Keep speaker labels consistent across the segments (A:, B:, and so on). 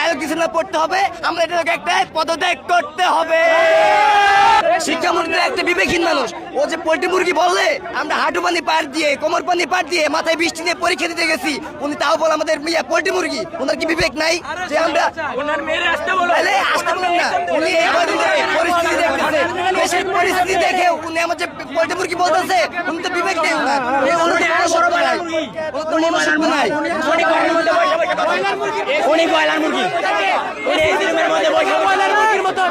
A: Dialogue কিছু না পড়তে হবে, আমরা এটাকে একটা পদত্যাগ করতে হবে। শিক্ষামন্ত্রী একটা বিবেকহীন মানুষ, ও যে পোল্ট্রি মুরগি বললে আমরা হাঁটু পানি পার দিয়ে কোমর পানি পার দিয়ে মাথায় বৃষ্টি নিয়ে পরীক্ষা দিতে গেছি, উনি তাও বল আমাদের পোল্ট্রি মুরগি। ওনার কি বিবেক নাই যে আমরা আসতে বলেন না? উনি এই পরিস্থিতি দেখতেছে, দেশের পরিস্থিতি দেখে উনি আমাদের পোল্ট্রি মুরগি বলতেছে, উনি তো বিবেক নেই ওনার,
B: উনি ব্রয়লার মুরগি, উনি এই রুমের মধ্যে বসে ব্রয়লার মুরগির মতো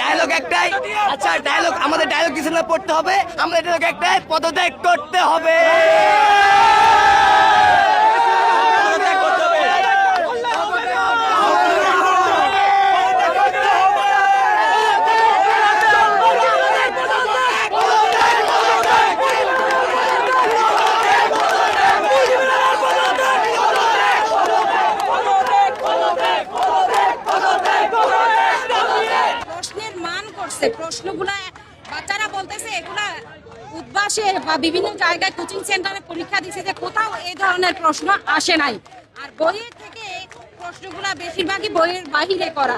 A: ডায়লগ একটাই। আচ্ছা ডায়লগ, আমাদের ডায়লগ কিছু না পড়তে হবে, আমরা এটাকে একটা পদত্যাগ করতে হবে।
C: প্রশ্নগুলা বাচ্চারা বলতেছে এগুলা উদ্বাসে বা বিভিন্ন জায়গায় কোচিং সেন্টারে পরীক্ষা দিছে যে কোথাও এই ধরনের প্রশ্ন আসে নাই। আর বইয়ের থেকে প্রশ্নগুলা বেশিরভাগই বইয়ের বাহিরে করা।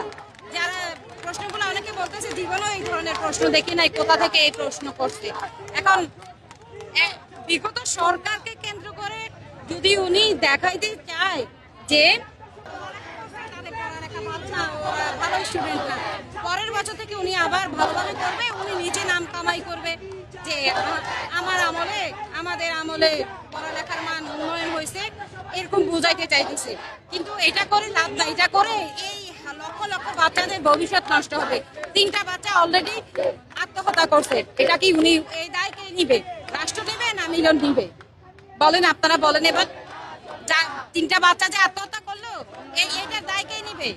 C: যারা প্রশ্নগুলো অনেকে বলতেছে জীবনেও এই ধরনের প্রশ্ন দেখি নাই, কোথা থেকে এই প্রশ্ন করছে। এখন বিগত সরকারকে কেন্দ্র করে যদি উনি দেখাইতে চায় যে ভালো স্টুডেন্ট না, পরের বছর থেকে উনি আবার ভালোভাবে করবে, উনি নিজে নাম কামাই করবে যে আমাদের আমলে পড়ালেখার মান উন্নয়ন হয়েছে, এরকম বুঝাইতে চাইতেছে। কিন্তু এটা করে লাভ নাই, এটা করে এই লক্ষ লক্ষ বাচ্চাদের ভবিষ্যৎ নষ্ট হবে। 3টা বাচ্চা অলরেডি আত্মহত্যা করছে, এটা কি উনি এই দায় কে নিবে? রাষ্ট্র নেবে না মিলন নিবে? বলেন, আপনারা বলেন। এবার 3টা বাচ্চা যে আত্মহত্যা করলো, এইটার দায় কে নিবে?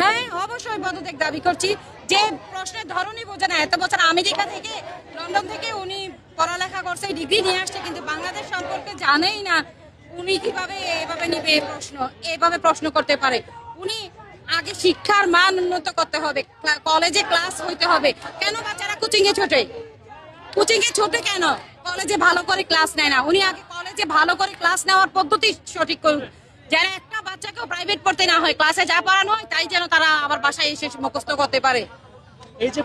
C: হ্যাঁ, অবশ্যই পদত্যাগ দাবি করছি। যে প্রশ্নের ধরনই বোঝে না। এত বছর আমেরিকা থেকে, লন্ডন থেকে উনি পড়ালেখা করছে, ডিগ্রি নিয়ে আসছে, কিন্তু বাংলাদেশ সম্পর্কে জানেই না। উনি কিভাবে এভাবে নিবে প্রশ্ন, এইভাবে প্রশ্ন করতে পারে? উনি আগে শিক্ষার মান উন্নত করতে হবে, কলেজে ক্লাস হইতে হবে। কেন বাচ্চারা কোচিং এ ছোটে? কেন কলেজে ভালো করে ক্লাস নেয় না? উনি আগে কলেজে ভালো করে ক্লাস নেওয়ার পদ্ধতি সঠিক করুন, যেন একটা বাচ্চাকেও প্রাইভেট পড়তে না হয়, ক্লাসে যা পড়ানো হয় তাই যেন তারা আবার বাসায় এসে মুখস্থ করতে পারে।
B: এই যে